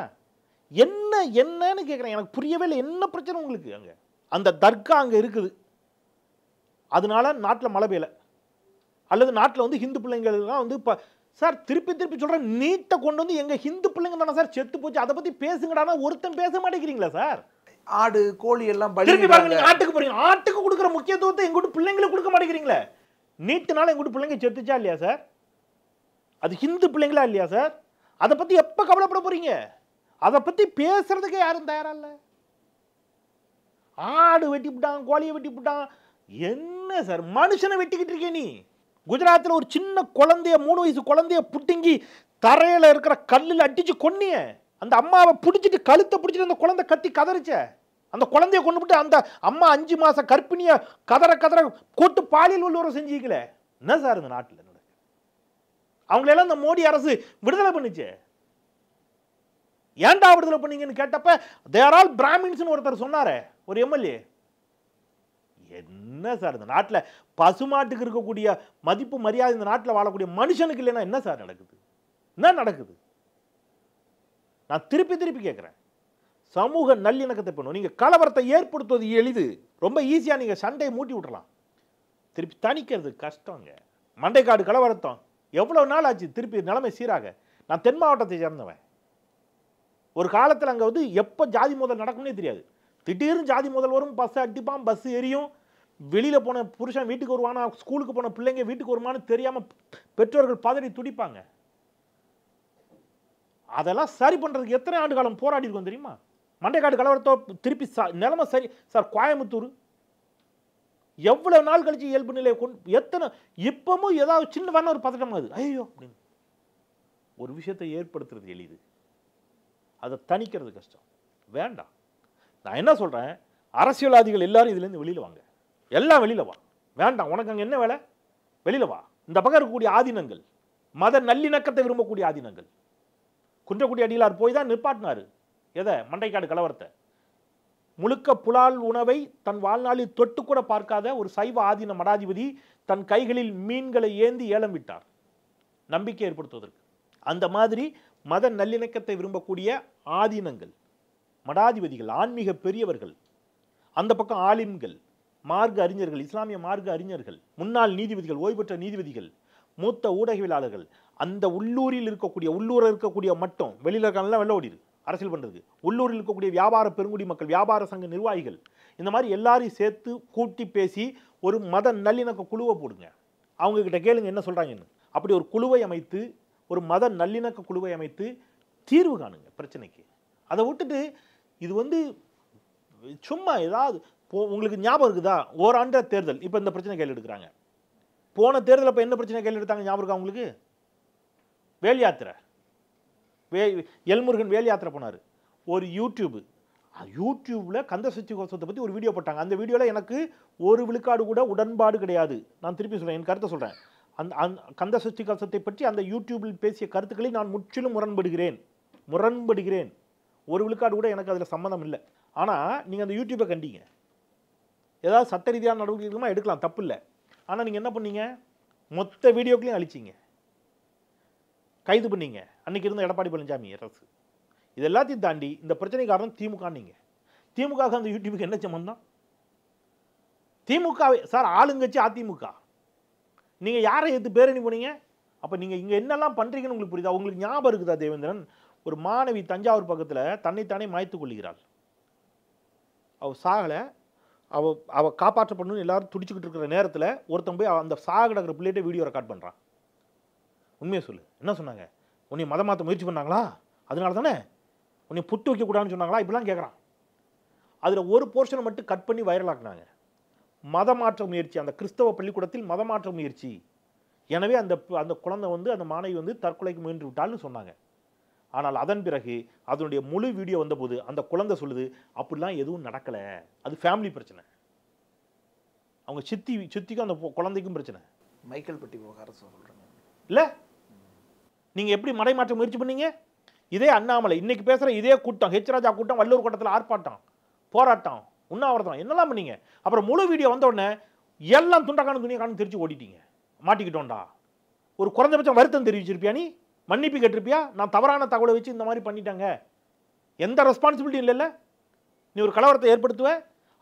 என்னன்னு கேட்குறேன், எனக்கு புரியவே இல்லை. என்ன பிரச்சனை உங்களுக்கு? அங்கே அந்த தர்கா அங்கே இருக்குது, அதனால நாட்டில் மழை பெய்யல, அல்லது நாட்டில் வந்து ஹிந்து பிள்ளைங்கள்லாம் வந்து இப்போ சார் திருப்பி சொல்கிறேன், நீட்டை கொண்டு வந்து எங்கள் ஹிந்து பிள்ளைங்க தானே சார் செத்து போச்சு, அதை பற்றி பேசுங்கடானா ஒருத்தன் பேச மாட்டேங்கிறீங்களா சார்? ஆடு கோழி எல்லாம் திருப்பி பாருங்க, நீங்க ஆட்டுக்கு போறீங்க, ஆட்டுக்கு கொடுக்குற முக்கியத்துவத்தை எங்கூட்டு பிள்ளைங்களுக்கு கொடுக்க மாட்டேங்கிறீங்களே. நீட்டுனால எங்கூட்டு பிள்ளைங்க செத்துச்சா இல்லையா சார்? அது ஹிந்து பிள்ளைங்களா இல்லையா சார்? அதை பற்றி எப்போ கவலைப்பட போறீங்க? அதை பற்றி பேசுறதுக்கு யாரும் தயாரா இல்லை. ஆடு வெட்டி விட்டான், கோழியை வெட்டி விட்டான், என்ன சார் மனுஷனை வெட்டிக்கிட்டு இருக்கே நீ? குஜராத்தில் ஒரு சின்ன குழந்தைய 3 வயசு குழந்தைய புட்டிங்கி தரையில் இருக்கிற கல்லில் அடிச்சு கொன்னிய, அந்த அம்மாவை பிடிச்சிட்டு கழுத்தை பிடிச்சிட்டு அந்த குழந்தை கத்தி கதறிச்ச, அந்த குழந்தைய கொண்டு விட்டு அந்த அம்மா 5 மாச கர்ப்பிணிய கதற கூட்டு பாலியல் உள்ளவரை செஞ்சீங்களே. என்ன சார் இந்த நாட்டில் நடக்கு? அவங்களெல்லாம் இந்த மோடி அரசு விடுதலை பண்ணிச்சு. ஏன்டா விடுதலை பண்ணீங்கன்னு கேட்டப்ப தேர் ஆல் பிராமின்ஸ் ஒருத்தர் சொன்னாரே, ஒரு எம்எல்ஏ. என்ன சார் இந்த நாட்டில் பசுமாட்டுக்கு இருக்கக்கூடிய மதிப்பு மரியாதை இந்த நாட்டில் வாழக்கூடிய மனுஷனுக்கு இல்லைன்னா என்ன சார் நடக்குது? என்ன நடக்குது? நான் திருப்பி திருப்பி கேட்குறேன். சமூக நல்லிணக்கத்தை பண்ணும். நீங்கள் கலவரத்தை ஏற்படுத்துவது எளிது, ரொம்ப ஈஸியாக நீங்கள் சண்டையை மூட்டி விட்டுறலாம். திருப்பி தணிக்கிறது கஷ்டங்க. மண்டைக்காடு கலவரத்தம் எவ்வளோ நாள் ஆச்சு திருப்பி நிலைமை சீராக? நான் தென் மாவட்டத்தை சேர்ந்தவன். ஒரு காலத்தில் அங்கே வந்து எப்போ ஜாதி மோதல் நடக்கும்னே தெரியாது. திடீர்னு ஜாதி மோதல் வரும், பஸ் அடிப்பான், பஸ் எரியும், வெளியில் போன புருஷன் வீட்டுக்கு வருவானா, ஸ்கூலுக்கு போன பிள்ளைங்க வீட்டுக்கு வருமானு தெரியாமல் பெற்றோர்கள் பதறி துடிப்பாங்க. அதெல்லாம் சரி பண்ணுறதுக்கு எத்தனை ஆண்டு காலம் போராடி இருக்கும் தெரியுமா? மண்டைக்காடு கலவரத்தோ திருப்பி நிலைமை சரி சார். கோயம்புத்தூர் எவ்வளோ நாள் கழிச்சு இயல்பு நிலையை கொண்டு எத்தனை இப்பவும் ஏதாவது சின்ன வேணா ஒரு பதட்டம் ஆகுது. ஐயோ அப்படின்னு ஒரு விஷயத்தை ஏற்படுத்துறது எளிது, அதை தணிக்கிறது கஷ்டம். வேண்டாம். நான் என்ன சொல்கிறேன், அரசியல்வாதிகள் எல்லாரும் இதுலேருந்து வெளியில் வாங்க, எல்லாம் வெளியில் வா. வேண்டாம், உனக்கு அங்கே என்ன வேலை? வெளியில் வா. இந்த பக்கம் இருக்கக்கூடிய ஆதீனங்கள், மத நல்லிணக்கத்தை விரும்பக்கூடிய ஆதீனங்கள், குன்றக்குடி அடிகளார் போய் தான் நிற்பாட்டினார் எதை? மண்டைக்காடு கலவரத்தை. முழுக்க புலால் உணவை தன் வாழ்நாளில் தொட்டு கூட பார்க்காத ஒரு சைவ ஆதீன மடாதிபதி தன் கைகளில் மீன்களை ஏந்தி ஏலம் விட்டார், நம்பிக்கை ஏற்படுத்துவதற்கு. அந்த மாதிரி மத நல்லிணக்கத்தை விரும்பக்கூடிய ஆதீனங்கள், மடாதிபதிகள், ஆன்மீக பெரியவர்கள், அந்த பக்கம் ஆலிம்கள், மார்க்க அறிஞர்கள், இஸ்லாமிய மார்க்க அறிஞர்கள், முன்னாள் நீதிபதிகள், ஓய்வு பெற்ற நீதிபதிகள், மூத்த ஊடகவியலாளர்கள், அந்த உள்ளூரில் இருக்கக்கூடிய மட்டும் வெளியில் இருக்கலாம் வெள்ள ஓடிடு அரசியல் பண்ணுறதுக்கு, உள்ளூரில் இருக்கக்கூடிய வியாபார பெருங்குடி மக்கள், வியாபார சங்க நிர்வாகிகள், இந்த மாதிரி எல்லாரையும் சேர்த்து கூட்டி பேசி ஒரு மத நல்லிணக்க குழுவை போடுங்க. அவங்கக்கிட்ட கேளுங்க என்ன சொல்கிறாங்கன்னு. அப்படி ஒரு குழுவை அமைத்து, ஒரு மத நல்லிணக்க குழுவை அமைத்து தீர்வு காணுங்க பிரச்சனைக்கு. அதை விட்டுட்டு இது வந்து சும்மா ஏதாவது உங்களுக்கு ஞாபகம் இருக்குதா? ஓராண்ட தேர்தல் இப்போ இந்த பிரச்சனை கையில் எடுக்கிறாங்க. போன தேர்தல் அப்போ என்ன பிரச்சனை கையில் எடுத்தாங்க ஞாபகம் இருக்கா உங்களுக்கு? வேல் யாத்திரை. எல்முருகன் வேல் யாத்திரை போனார். ஒரு யூடியூப்பில் கந்த சஷ்டி கவசத்தை பற்றி ஒரு வீடியோ போட்டாங்க. அந்த வீடியோவில் எனக்கு ஒரு விழுக்காடு கூட உடன்பாடு கிடையாது. நான் திருப்பி சொல்கிறேன், என் கருத்தை சொல்கிறேன். அந்த கந்த சஷ்டி கவசத்தை பற்றி அந்த யூடியூபில் பேசிய கருத்துக்களை நான் முற்றிலும் முரண்படுகிறேன். ஒரு விழுக்காடு கூட எனக்கு அதில் சம்மந்தம் இல்லை. ஆனால் நீங்கள் அந்த யூடியூப்பை கண்டீங்க, ஏதாவது சட்ட ரீதியான நடவடிக்கை எடுக்கலாம், தப்பு இல்லை. ஆனால் நீங்கள் என்ன பண்ணீங்க? மொத்த வீடியோக்களையும் அழிச்சிங்க, கைது பண்ணீங்க. அன்றைக்கி இருந்த எடப்பாடி பழனிசாமி அரசு. இது எல்லாத்தையும் தாண்டி இந்த பிரச்சனை காரணம் திமுக. நீங்கள் திமுக அந்த யூடியூபுக்கு என்ன சம்பந்தம்? திமுக சார், ஆளுங்கட்சி அதிமுக. நீங்கள் யாரை எடுத்து பேரணி போனீங்க? அப்போ நீங்கள் இங்கே என்னெல்லாம் பண்ணுறீங்கன்னு உங்களுக்கு புரியுதா? உங்களுக்கு ஞாபகம் இருக்குதா தேவேந்திரன்? ஒரு மாணவி தஞ்சாவூர் பக்கத்தில் தன்னைத்தானே மாய்த்து கொள்கிறாள். அவள் சாகலை, அவள் காப்பாற்றப்படணும்னு எல்லாரும் துடிச்சுக்கிட்டு இருக்கிற நேரத்தில் ஒருத்தன் போய் அந்த சாக கிடக்கிற பிள்ளைகிட்ட வீடியோ ரெக்கார்ட் பண்ணுறான். உண்மையை சொல்லு, என்ன சொன்னாங்க? உன்னை மதம் மாற்ற முயற்சி பண்ணாங்களா? அதனால தானே உன்னை புட்டு வைக்கக்கூடாதுன்னு சொன்னாங்களா? இப்படிலாம் கேட்குறான். அதில் ஒரு போர்ஷனை மட்டும் கட் பண்ணி வைரலாக்குனாங்க. மதமாற்ற முயற்சி, அந்த கிறிஸ்தவ பள்ளிக்கூடத்தில் மதமாற்ற முயற்சி. எனவே அந்த குழந்தை வந்து, அந்த மாணவி வந்து தற்கொலைக்கு முயன்று விட்டாள்னு சொன்னாங்க. ஆனால் அதன் பிறகு அதனுடைய முழு வீடியோ வந்தபோது அந்த குழந்தை சொல்லுது, அப்படிலாம் எதுவும் நடக்கலை, அது ஃபேமிலி பிரச்சனை, அவங்க சித்திக்கும் அந்த குழந்தைக்கும் பிரச்சனை. மைக்கேல் பட்டி விவகாரம் சொல்கிறாங்க இல்லை? நீங்கள் எப்படி மடைமாற்ற முயற்சி பண்ணீங்க? இதே அண்ணாமலை இன்னைக்கு பேசுகிற இதே கூட்டம், ஹெச் ராஜா கூட்டம், வள்ளூர் கூட்டத்தில் ஆர்ப்பாட்டம், போராட்டம், உண்ணாவிரதம், என்னெல்லாம் பண்ணீங்க? அப்புறம் முழு வீடியோ வந்த உடனே எல்லாம் துண்டக்கான துணியை காணும் தெரிச்சு ஓடிட்டீங்க. மாட்டிக்கிட்டோண்டா. ஒரு குறைஞ்சபட்சம் வருத்தம் தெரிவிச்சிருப்பியா? நீ மன்னிப்பு கேட்டிருப்பியா? நான் தவறான தகவலை வச்சு இந்த மாதிரி பண்ணிட்டாங்க, எந்த ரெஸ்பான்சிபிலிட்டி இல்லைல்ல? நீ ஒரு கலவரத்தை ஏற்படுத்துவ,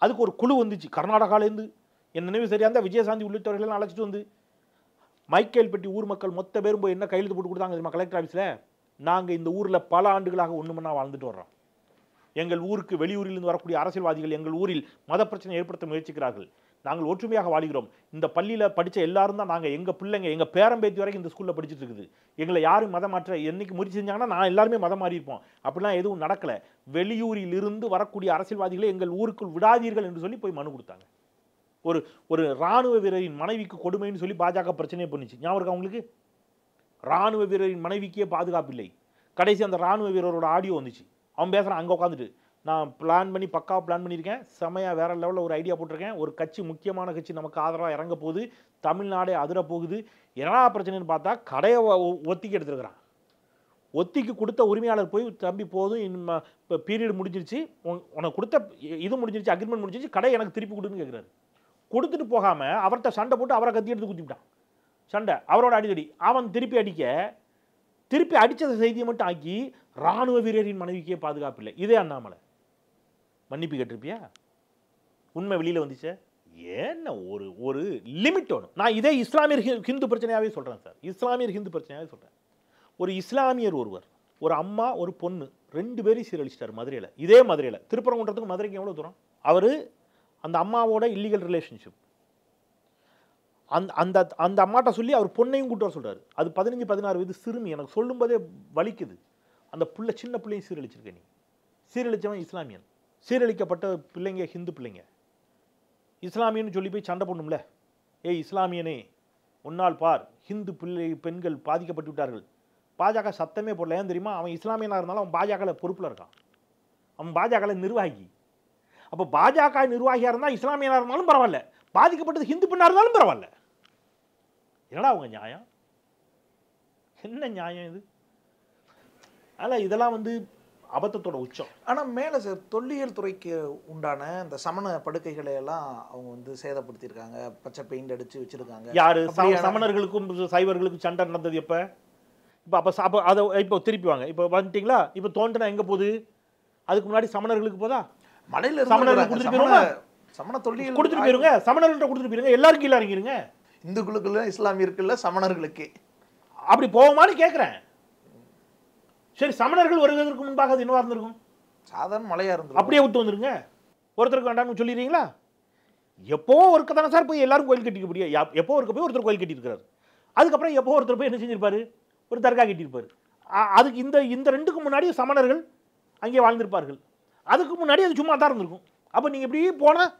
அதுக்கு ஒரு குழு வந்துச்சு கர்நாடகாலேருந்து, என் நினைவு சரியாக இருந்தால் விஜயசாந்தி உள்ளிட்டவர்களெல்லாம் அழைச்சிட்டு வந்து மைக்கேல்பட்டி ஊர் மக்கள் மொத்த பேரும் போய் என்ன கையெழுத்து போட்டு கொடுத்தாங்க தெரியுமா கலெக்டர் ஆஃபீஸில்? நாங்கள் இந்த ஊரில் பல ஆண்டுகளாக ஒன்றுமன்னா வாழ்ந்துட்டு வர்றோம். எங்கள் ஊருக்கு வெளியூரிலிருந்து வரக்கூடிய அரசியல்வாதிகள் எங்கள் ஊரில் மத பிரச்சனை ஏற்படுத்த முயற்சிக்கிறார்கள். நாங்கள் ஒற்றுமையாக வாழ்கிறோம். இந்த பள்ளியில் படித்த எல்லாரும் தான் நாங்கள், எங்கள் பிள்ளைங்க, எங்கள் பேரம்பேத்தி வரைக்கும் இந்த ஸ்கூலில் படிச்சுட்டு இருக்குது. எங்களை யாரும் மதம் மாற்ற என்னைக்கு முயற்சி செஞ்சாங்கன்னா நான் எல்லாருமே மதம் மாறி இருப்போம். அப்படிலாம் எதுவும் நடக்கலை. வெளியூரில் இருந்து வரக்கூடிய அரசியல்வாதிகளை எங்கள் ஊருக்குள் விடாதீர்கள் என்று சொல்லி போய் மனு கொடுத்தாங்க. ஒரு இராணுவ வீரரின் மனைவிக்கு கொடுமைன்னு சொல்லி பாஜக பிரச்சனையே பண்ணிச்சு. ஞாபகம் இருக்கா உங்களுக்கு? இராணுவ வீரரின் மனைவிக்கே பாதுகாப்பு இல்லை. கடைசி அந்த இராணுவ வீரரோட ஆடியோ வந்துச்சு. அவன் பேசுகிறான் அங்கே உட்காந்துட்டு, நான் பக்காவாக பிளான் பண்ணியிருக்கேன், செமையாக வேறு லெவலில் ஒரு ஐடியா போட்டிருக்கேன், ஒரு கட்சி, முக்கியமான கட்சி நமக்கு ஆதரவாக இறங்க போகுது, தமிழ்நாடே அதிர போகுது, என்னடா பிரச்சனைன்னு பார்த்தா கடையை ஒத்திக்கு எடுத்துருக்கிறான். ஒத்திக்கு கொடுத்த உரிமையாளர் போய், தம்பி போதும், இப்போ பீரியட் முடிஞ்சிருச்சு, உனக்கு கொடுத்த இது முடிஞ்சிருச்சு, அக்ரிமெண்ட் முடிஞ்சிருச்சு, கடை எனக்கு திருப்பி கொடுன்னு கேட்குறாரு. கொடுத்துட்டு போகாமல் அவர்கிட்ட சண்டை போட்டு அவரை கத்தி எடுத்து குத்திவிட்டான். சண்டை அவரோட அடிதடி. அவன் திருப்பி அடித்த செய்தியை மட்டும் ஆக்கி இராணுவ வீரரின் மனைவிக்கே பாதுகாப்பு இல்லை. இதே அண்ணாமலை மன்னிப்பு கேட்டிருப்பியா? உண்மை வெளியில் வந்துச்சே. ஏன்னா ஒரு லிமிட் வேணும். நான் இதே இஸ்லாமியர் ஹிந்து பிரச்சனையாகவே சொல்கிறேன் சார். இஸ்லாமியர் ஹிந்து பிரச்சனையாகவே சொல்கிறேன். ஒரு இஸ்லாமியர் ஒருவர், ஒரு அம்மா ஒரு பொண்ணு 2 பேரையும் சீரழிச்சிட்டார் மதுரையில். இதே மதுரையில், திருப்பரங்குன்றத்துக்கு மதுரைக்கு எவ்வளோ தூரம்? அவர் அந்த அம்மாவோட இல்லீகல் ரிலேஷன்ஷிப் அந்த அந்த அம்மாட்ட சொல்லி அவர் பொண்ணையும் கூட்டு வர சொல்கிறாரு. அது 15-16 வயது சிறுமி. எனக்கு சொல்லும்போதே வலிக்குது. அந்த சின்ன பிள்ளையும் சீரழிச்சிருக்க. நீ சீரழிச்சவன் இஸ்லாமியன். சீரழிக்கப்பட்ட பிள்ளைங்க ஹிந்து பிள்ளைங்க. இஸ்லாமியன்னு சொல்லி போய் சண்டை போடணும்ல. ஏய் இஸ்லாமியனே, உன்னால் பார், ஹிந்து பெண்கள் பாதிக்கப்பட்டு விட்டார்கள். பாஜக சத்தமே போடல. ஏன் தெரியுமா? அவன் இஸ்லாமியனாக இருந்தாலும் அவன் பாஜகவில் பொறுப்பில் இருக்கான். அவன் பாஜகவில் நிர்வாகி. அப்போ பாஜக நிர்வாகியாக இருந்தால் இஸ்லாமியனாக இருந்தாலும் பரவாயில்ல, பாதிக்கப்பட்டது ஹிந்து பெண்ணாக இருந்தாலும் பரவாயில்ல. என்னடா அவங்க நியாயம்? என்ன நியாயம் இது? அதனால் இதெல்லாம் அபத்தத்தோட உச்சம். ஆனால் மேலே சார் தொல்லியல் துறைக்கு உண்டான இந்த சமண படுக்கைகளை எல்லாம் அவங்க சேதப்படுத்தியிருக்காங்க, பச்சை பெயிண்ட் அடித்து வச்சுருக்காங்க. யார்? சமணர்களுக்கும் சைவர்களுக்கும் சண்டை நடந்தது எப்போ? அப்போ அதை இப்போ திருப்பி வாங்க. இப்போ வந்துட்டிங்களா? இப்போ தோன்றினா எங்கே போகுது? அதுக்கு முன்னாடி சமணர்களுக்கு போதா? மலையில் சமணர்கள் கொடுத்துட்டு போயிருங்க. சமண தொல்லியல் கொடுத்துட்டு போயிருங்க. சமணர்கள்ட்ட கொடுத்துட்டு போயிருங்க. எல்லாருக்கும் கீழே இறங்கிருங்க. இந்துக்களுக்குள்ள இஸ்லாமியருக்குள்ள சமணர்களுக்கு அப்படி போவோமான்னு கேட்குறேன். சரி, சமணர்கள் வருவதற்கு முன்பாக அது என்னவா இருந்திருக்கும்? சாதாரண மலையாக இருந்திருக்கும். அப்படியே விட்டு வந்துருங்க. ஒருத்தருக்கு வேண்டாம்னு சொல்லிடுறீங்களா? எப்போ ஒருக்க தானே சார் போய் எல்லாரும் கோயில் கட்டிக்க முடியும். எப்போ ஒருக்க போய் ஒருத்தர் கோயில் கட்டியிருக்காரு. அதுக்கப்புறம் எப்போ ஒருத்தர் போய் என்ன செஞ்சிருப்பாரு? ஒரு தர்கா கட்டியிருப்பார். அதுக்கு இந்த 2க்கு முன்னாடி சமணர்கள் அங்கே வாழ்ந்திருப்பார்கள். அதுக்கு முன்னாடி அது சும்மா தான் இருந்திருக்கும். அப்போ நீங்கள் இப்படி போனால்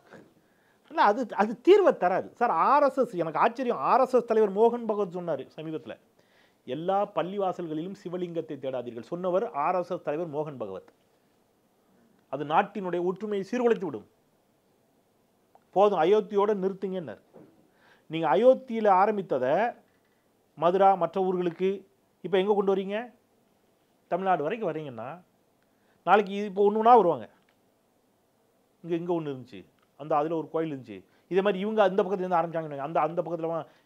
இல்லை, அது தீர்வை தராது சார். ஆர்எஸ்எஸ், எனக்கு ஆச்சரியம், ஆர்எஸ்எஸ் தலைவர் மோகன் பகவத் சொன்னார் சமீபத்தில், எல்லா பள்ளிவாசல்களிலும் சிவலிங்கத்தை தேடாதீர்கள் சொன்னவர் ஆர்எஸ்எஸ் தலைவர் மோகன் பகவத். அது நாட்டினுடைய ஒற்றுமையை சீர்குலைத்து விடும். போதும், அயோத்தியோட நிறுத்துங்கன்னார். நீங்கள் அயோத்தியில் ஆரம்பித்ததை மதுரா மற்ற ஊர்களுக்கு இப்போ எங்கே கொண்டு வரீங்க? தமிழ்நாடு வரைக்கும் வரீங்கன்னா நாளைக்கு இப்போ ஒன்றுனா வருவாங்க. இங்கே ஒன்று இருந்துச்சு, அதில் ஒரு கோயில் இருந்துச்சு. இதே மாதிரி இவங்க அந்த பக்கத்துலேருந்து ஆரம்பிச்சாங்க. அந்த பக்கத்தில்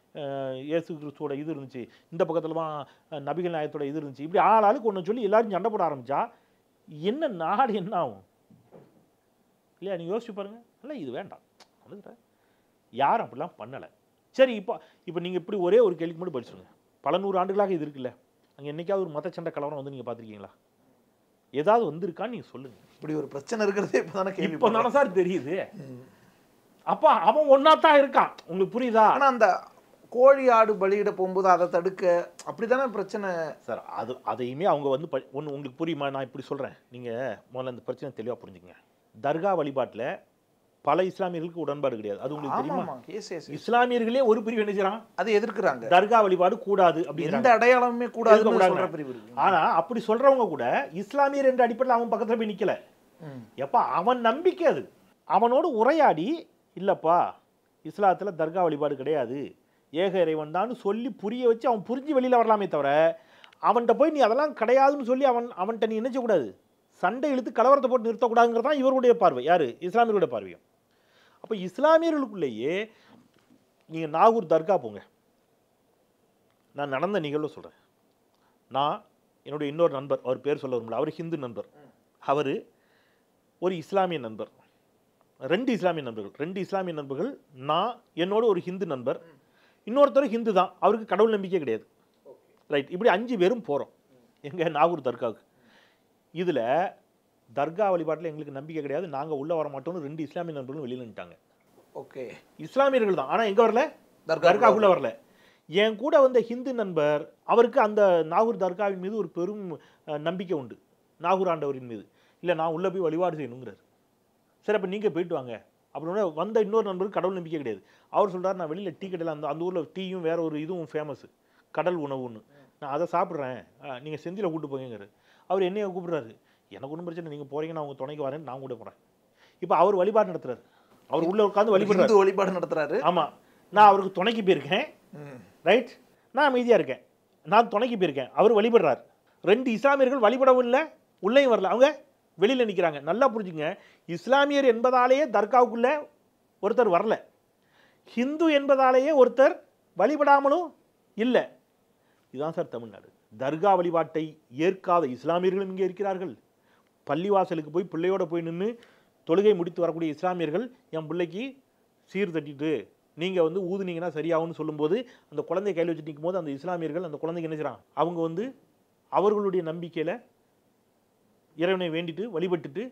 இயேசு கிறிஸ்துவோட இது இருந்துச்சு, இந்த பக்கத்தில் நபிகள் நாயகத்தோட இது இருந்துச்சு. இப்படி ஆளாளுக்கு ஒன்று சொல்லி எல்லாரும் சண்டை போட ஆரம்பித்தா என்ன நாடு என்ன ஆகும் இல்லையா? நீங்கள் யோசிச்சு பாருங்கள். இல்லை, இது வேண்டாம். யாரும் அப்படிலாம் பண்ணலை. சரி, இப்போ நீங்கள் இப்படி ஒரே ஒரு கேள்விக்கு மட்டும் படிச்சுருங்க. பல 100 ஆண்டுகளாக இது இருக்குல்ல, அங்கே என்றைக்காவது ஒரு மத சண்டை கலவரம் நீங்கள் பார்த்துருக்கீங்களா? ஏதாவது வந்திருக்கான்னு நீங்கள் சொல்லுங்கள். இப்படி ஒரு பிரச்சனை இருக்கிறதே இப்போ தானே சார் தெரியுது. அப்போ அவன் ஒன்றா தான் இருக்கான். உங்களுக்கு புரியுதா? ஆனால் அந்த கோழி ஆடு பலியிட போகும்போது அதை தடுக்க அப்படி தானே பிரச்சனை சார். அதையுமே அவங்க ஒன்று உங்களுக்கு புரியுமா? நான் இப்படி சொல்கிறேன், நீங்கள் முதல்ல அந்த பிரச்சனை தெளிவாக புரிஞ்சுங்க. தர்கா வழிபாட்டில் பல இஸ்லாமியர்களுக்கு உடன்பாடு கிடையாது. அது உங்களுக்கு தெரியுமா? இஸ்லாமியர்களே ஒரு பிரிவு என்ன செய்யறாங்க? அதை எதிர்க்கிறாங்க. தர்கா வழிபாடு கூடாது அப்படிங்கிற எந்த அடையாளமே கூடாது. ஆனா அப்படி சொல்றவங்க கூட இஸ்லாமியர் என்ற அடிப்படையில் அவன் பக்கத்துல போய் நிக்கல. எப்ப அவன் நம்பிக்கை அது, அவனோடு உரையாடி, இல்லப்பா இஸ்லாத்துல தர்கா வழிபாடு கிடையாது, ஏக இறைவன் தான் சொல்லி புரிய வச்சு அவன் புரிஞ்சு வெளியில வரலாமே தவிர அவன்கிட்ட போய் நீ அதெல்லாம் கிடையாதுன்னு சொல்லி அவன்கிட்ட நீ நினைச்ச கூடாது, சண்டை இழுத்து கலவரத்தை போட்டு நிறுத்தக்கூடாதுங்கிறது தான் இவருடைய பார்வை. யாரு? இஸ்லாமியருடைய பார்வையும். அப்போ இஸ்லாமியர்களுக்குள்ளேயே நீங்கள் நாகூர் தர்கா போங்க. நான் நடந்த நிகழ்வு சொல்கிறேன். நான் என்னுடைய இன்னொரு நண்பர், அவர் பேர் சொல்ல வரும்ல, அவர் ஹிந்து நண்பர், அவர் ஒரு இஸ்லாமிய நண்பர், 2 இஸ்லாமிய நண்பர்கள், நான் என்னோட ஒரு ஹிந்து நண்பர், இன்னொருத்தர் ஹிந்து தான், அவருக்கு கடவுள் நம்பிக்கை கிடையாது. ரைட், இப்படி 5 பேரும் போகிறோம் எங்கள் நாகூர் தர்காவுக்கு. இதில் தர்கா வழிபாட்டில் எங்களுக்கு நம்பிக்கை கிடையாது, நாங்கள் உள்ளே வர மாட்டோம்னு 2 இஸ்லாமிய நண்பர்களும் வெளியில் நின்ட்டாங்க. ஓகே, இஸ்லாமியர்கள் தான், ஆனால் எங்கே வரல? தர்காவுக்குள்ளே வரல. என் கூட வந்த ஹிந்து நண்பர், அவருக்கு அந்த நாகூர் தர்காவின் மீது ஒரு பெரும் நம்பிக்கை உண்டு, நாகூர் ஆண்டவரின் மீது. இல்லை, நான் உள்ளே போய் வழிபாடு செய்யணுங்கிறார். சரி, அப்போ நீங்கள் போயிட்டு வாங்க அப்படின்னா வந்த இன்னொரு நண்பருக்கு கடவுள் நம்பிக்கை கிடையாது. அவர் சொல்கிறார், நான் வெளியில் டீ கடையில் அந்த ஊரில் டீயும் வேறு ஒரு இதுவும் ஃபேமஸ், கடல் உணவுன்னு, நான் அதை சாப்பிட்றேன், நீங்கள் செந்தியில் கூப்பிட்டு போங்கிறார். அவர் என்னைய கூப்பிட்றாரு, எனக்கு ஒன்றும் பிரச்சனை, நீங்கள் போகிறீங்க, நான் உங்கள் துணைக்கு வரேன், நான் கூட போகிறேன். இப்போ அவர் வழிபாடு நடத்துறாரு, அவர் உள்ளே உட்காந்து வழிபாடு நடத்துறாரு. ஆமாம், நான் அவருக்கு துணைக்கு போயிருக்கேன். ரைட், நான் அமைதியாக இருக்கேன், நான் துணைக்கு போயிருக்கேன், அவர் வழிபடுறார். 2 இஸ்லாமியர்கள் வழிபடவும் இல்லை, உள்ளேயும் வரல, அவங்க வெளியில் நிற்கிறாங்க. நல்லா புரிஞ்சுங்க, இஸ்லாமியர் என்பதாலேயே தர்காவுக்குள்ளே ஒருத்தர் வரல. ஹிந்து என்பதாலேயே ஒருத்தர் வழிபடாமலும் இல்லை. இதுதான் சார் தமிழ்நாடு. தர்கா வழிபாட்டை ஏற்காத இஸ்லாமியர்களும் இங்கே இருக்கிறார்கள். பள்ளிவாசலுக்கு போய் பிள்ளையோட போய் நின்று தொழுகை முடித்து வரக்கூடிய இஸ்லாமியர்கள் என் பிள்ளைக்கு சீர் தட்டிட்டு நீங்கள் வந்து ஊதுனீங்கன்னா சரியாகும்னு சொல்லும்போது அந்த குழந்தைய கையில் வச்சுட்டு நிற்கும் போது அந்த இஸ்லாமியர்கள் அந்த குழந்தைக்கு என்ன செய்கிறாங்க, அவங்க வந்து அவர்களுடைய நம்பிக்கையில் இறைவனை வேண்டிட்டு வழிபட்டுட்டு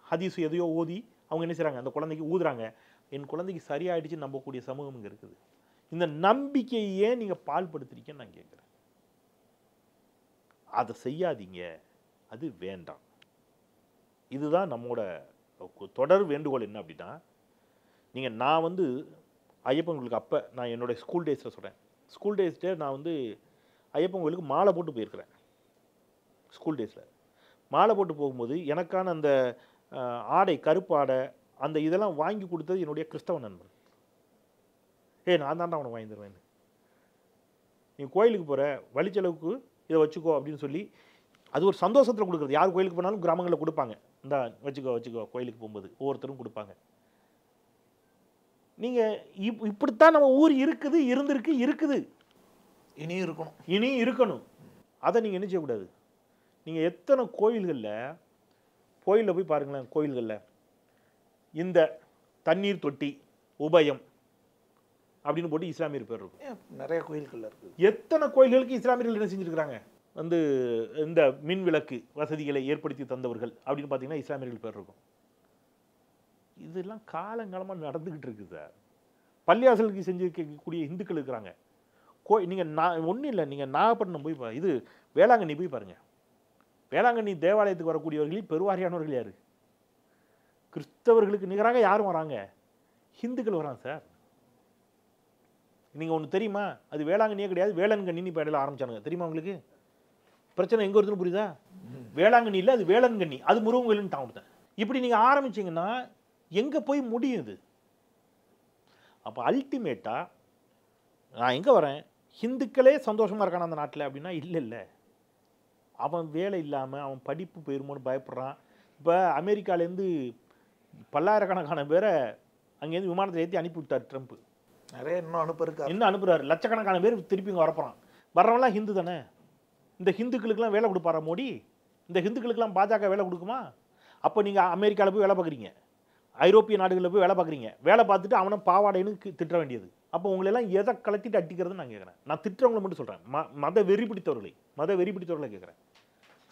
ஹதீஸ் எதையோ ஓதி அவங்க என்ன செய்கிறாங்க, அந்த குழந்தைக்கு ஊதுறாங்க. என் குழந்தைக்கு சரியாயிடுச்சு நம்பக்கூடிய சமூகம் இங்கே இருக்குது. இந்த நம்பிக்கையே நீங்கள் பால்படுத்துறீங்கன்னு நான் கேட்குறேன். அதை செய்யாதீங்க, அது வேண்டாம். இதுதான் நம்மோட தொடர் வேண்டுகோள். என்ன அப்படின்னா, நீங்கள் நான் வந்து ஐயப்பன் கோயிலுக்கு அப்போ நான் என்னோடய ஸ்கூல் டேஸில் சொல்கிறேன், ஸ்கூல் டேஸ்ட்டே நான் வந்து ஐயப்பன் கோயிலுக்கு மாலை போட்டு போயிருக்கிறேன். ஸ்கூல் டேஸில் மாலை போட்டு போகும்போது எனக்கான அந்த ஆடை, கருப்பு ஆடை, அந்த இதெல்லாம் வாங்கி கொடுத்தது என்னுடைய கிறிஸ்தவ நண்பன். நான் தாண்டா அவனை வாங்கி தருவேன், நீ கோயிலுக்கு போகிற வழிச்செலவுக்கு இதை வச்சுக்கோ அப்படின்னு சொல்லி அது ஒரு சந்தோஷத்தில் கொடுக்குறது. யார் கோயிலுக்கு போனாலும் கிராமங்களில் கொடுப்பாங்க, இந்த வச்சுக்கோ கோயிலுக்கு போகும்போது ஒவ்வொருத்தரும் கொடுப்பாங்க. நீங்கள் இப்படித்தான் நம்ம ஊர் இருக்குது, இருக்குது, இனியும் இருக்கணும். அதை நீங்கள் என்ன செய்யக்கூடாது. நீங்கள் எத்தனை கோயிலில் போய் பாருங்களேன், கோயில்களில் இந்த தண்ணீர் தொட்டி உபயம் அப்படின்னு போட்டு இஸ்லாமியர் பேர் இருக்கும். நிறைய கோயில்கள் இருக்குது. எத்தனை கோயில்களுக்கு இஸ்லாமியர்கள் என்ன செஞ்சுருக்கிறாங்க, வந்து இந்த மின் விளக்கு வசதிகளை ஏற்படுத்தி தந்தவர்கள் அப்படின்னு பார்த்தீங்கன்னா இஸ்லாமியர்கள் பேர் இருக்கும். இதெல்லாம் காலங்காலமாக நடந்துக்கிட்டு இருக்குது சார். பள்ளிவாசலுக்கு செஞ்சுருக்கக்கூடிய இந்துக்கள் இருக்கிறாங்க. நீங்கள் ஒன்றும் இல்லை, நீங்கள் நாகப்பட்டினம் போய் இது வேளாங்கண்ணி போய் பாருங்கள். வேளாங்கண்ணி தேவாலயத்துக்கு வரக்கூடியவர்களில் பெருவாரியானவர்கள் யார்? கிறிஸ்தவர்களுக்கு நிகராக யாரும் வராங்க, ஹிந்துக்கள் வராங்க சார். நீங்கள் ஒன்று தெரியுமா, அது வேளாங்கண்ணியே கிடையாது, வேளன்கண்ணின்னு இப்போ இடையில ஆரம்பிச்சானுங்க, தெரியுமா உங்களுக்கு? பிரச்சனை எங்கே வருதுன்னு புரியுதா? வேளாங்கண்ணி இல்லை, அது வேளன்கண்ணி, அது முருகன் கோயிலுன்னு தான். இப்படி நீங்கள் ஆரம்பிச்சிங்கன்னா எங்கே போய் முடியும் இது? அப்போ அல்டிமேட்டாக நான் எங்கே வரேன், ஹிந்துக்களே சந்தோஷமாக இருக்கான அந்த நாட்டில் அப்படின்னா இல்லை, அவன் வேலை இல்லாமல் அவன் படிப்பு போயிருமோன்னு பயப்படுறான். இப்போ அமெரிக்காலேருந்து பல்லாயிரக்கணக்கான பேரை அங்கேருந்து விமானத்தில் ஏற்றி அனுப்பி விட்டார் ட்ரம்ப். நிறைய இன்னும் அனுப்புகிறாரு. லட்சக்கணக்கான பேர் திருப்பி இங்கே வரப்போகிறான். வர்றவங்களாம் ஹிந்து தானே. இந்த ஹிந்துக்களுக்கெல்லாம் வேலை கொடுப்பாரா மோடி? இந்த ஹிந்துக்களுக்கெல்லாம் பாஜக வேலை கொடுக்குமா? அப்போ நீங்கள் அமெரிக்காவில் போய் வேலை பார்க்குறீங்க, ஐரோப்பிய நாடுகளில் போய் வேலை பார்க்குறீங்க, வேலை பார்த்துட்டு அவனை பாவாடைன்னு திட்ட வேண்டியது. அப்போ உங்களெல்லாம் எதை கலத்திட்டு அடிக்கிறதுன்னு நான் கேட்குறேன். நான் திட்டவங்களை மட்டும் சொல்கிறேன், மத வெறி பிடித்தவர்களை கேட்குறேன்.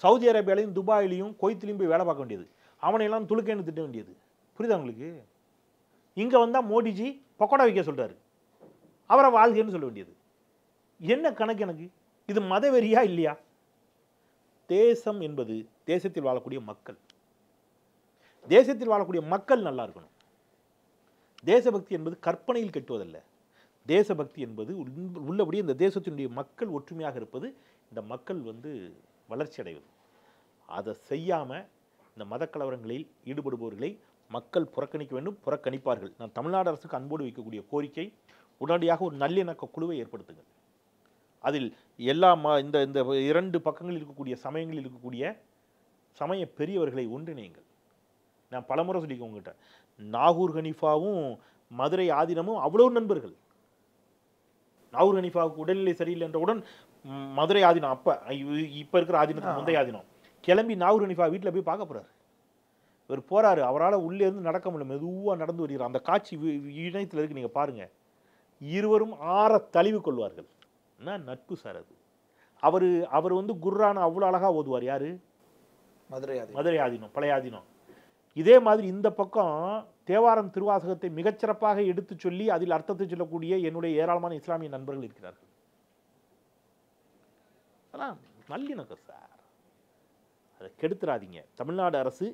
சவுதி அரேபியாலையும் துபாயிலையும் குவைத்திலையும் போய் வேலை பார்க்க வேண்டியது, அவனையெல்லாம் துளுக்கேன்னு திட்ட வேண்டியது. புரியுதா உங்களுக்கு? இங்கே வந்தால் மோடிஜி பக்கோடா வைக்க சொல்கிறாரு, அவரை வாழ்க்கைன்னு சொல்ல வேண்டியது. என்ன கணக்கு எனக்கு? இது மதவெறியா இல்லையா? தேசம் என்பது தேசத்தில் வாழக்கூடிய மக்கள். தேசத்தில் வாழக்கூடிய மக்கள் நல்லா இருக்கணும். தேசபக்தி என்பது கற்பனையில் கட்டுவதல்ல. தேசபக்தி என்பது உள்ளபடியே இந்த தேசத்தினுடைய மக்கள் ஒற்றுமையாக இருப்பது, இந்த மக்கள் வந்து வளர்ச்சி அடைவது. அதை செய்யாமல் இந்த மதக்கலவரங்களில் ஈடுபடுபவர்களை மக்கள் புறக்கணிக்க வேண்டும், புறக்கணிப்பார்கள். நான் தமிழ்நாடு அரசுக்கு அன்போடு வைக்கக்கூடிய கோரிக்கை, உடனடியாக ஒரு நல்லிணக்க குழுவை ஏற்படுத்துங்கள். அதில் எல்லா இந்த இந்த 2 பக்கங்களில் இருக்கக்கூடிய சமயங்களில் இருக்கக்கூடிய சமய பெரியவர்களை ஒன்றிணையுங்கள். நான் பலமுறை சொல்லிக்க உங்ககிட்ட, நாகூர் ஹனீஃபாவும் மதுரை ஆதீனமும் அவ்வளோ நண்பர்கள். நாகூர் ஹனீஃபாவுக்கு உடல்நிலை சரியில்லை என்றவுடன் மதுரை ஆதீனம், இப்போ இருக்கிற ஆதீனத்துக்கு முந்தைய ஆதீனம் கிளம்பி நாகூர் ஹனீஃபா வீட்டில் போய் பார்க்க போகிறார். இவர் போகிறாரு, அவரால் உள்ளே இருந்து நடக்க முடியல, மெதுவாக நடந்து வருகிறார். அந்த காட்சி இணையத்தில் இருக்கு, நீங்கள் பாருங்கள். இருவரும் ஆற தழுவி கொள்வார்கள். என்ன நட்பு சார் அது! அவர் வந்து குர்ஆனை அவ்வளோ அழகாக ஓதுவார். யார்? மதுரை ஆதீனம், பழைய ஆதீனம். இதே மாதிரி இந்த பக்கம் தேவாரம் திருவாசகத்தை மிகச்சிறப்பாக எடுத்து சொல்லி அதில் அர்த்தத்தை சொல்லக்கூடிய என்னுடைய ஏராளமான இஸ்லாமிய நண்பர்கள் இருக்கிறார்கள். அதான் நல்லிணக்கம் சார், அதை கெடுத்துறாதீங்க. தமிழ்நாடு அரசு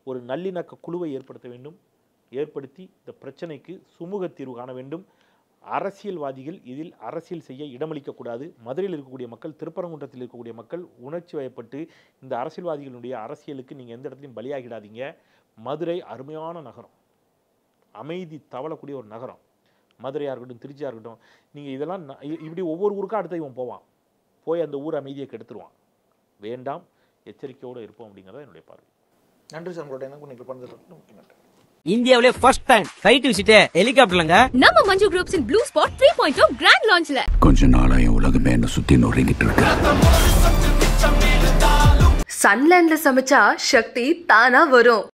ஒரு நல்லிணக்க குழுவை ஏற்படுத்த வேண்டும், ஏற்படுத்தி இந்த பிரச்சனைக்கு சுமூக தீர்வு காண வேண்டும். அரசியல்வாதிகள் இதில் அரசியல் செய்ய இடமளிக்கக்கூடாது. மதுரையில் இருக்கக்கூடிய மக்கள், திருப்பரங்குன்றத்தில் இருக்கக்கூடிய மக்கள் உணர்ச்சி வயப்பட்டு இந்த அரசியல்வாதிகளுடைய அரசியலுக்கு நீங்கள் எந்த இடத்துலையும் பலியாகிடாதீங்க. மதுரை அருமையான நகரம், அமைதி தவளக்கூடிய ஒரு நகரம். மதுரையாக இருக்கட்டும், திருச்சியாக இருக்கட்டும். நீங்கள் இதெல்லாம் இப்படி ஒவ்வொரு ஊருக்கும் அடுத்த இவன் போவான், போய் அந்த ஊர் அமைதியை கெடுத்துருவான். வேண்டாம், எச்சரிக்கையோடு இருப்போம் அப்படிங்கிறத என்னுடைய பார்வை. நன்றி சார், உங்களுடைய எனக்கு நீங்கள் பண்ணுறது நன்றி. இந்தியாவிலே ஃபர்ஸ்ட் டைம் ஃபிளைட் விசிட் ஹெலிகாப்டர்லங்க. நம்ம Manju groups in blue spot 3.0 grand லான்ச்ல கொஞ்ச நாளா என் உலகமே என்ன சுத்தி நொறுங்கிட்டு இருக்கு. சன்லேண்ட்ல சமைச்சா சக்தி தானா வரும்.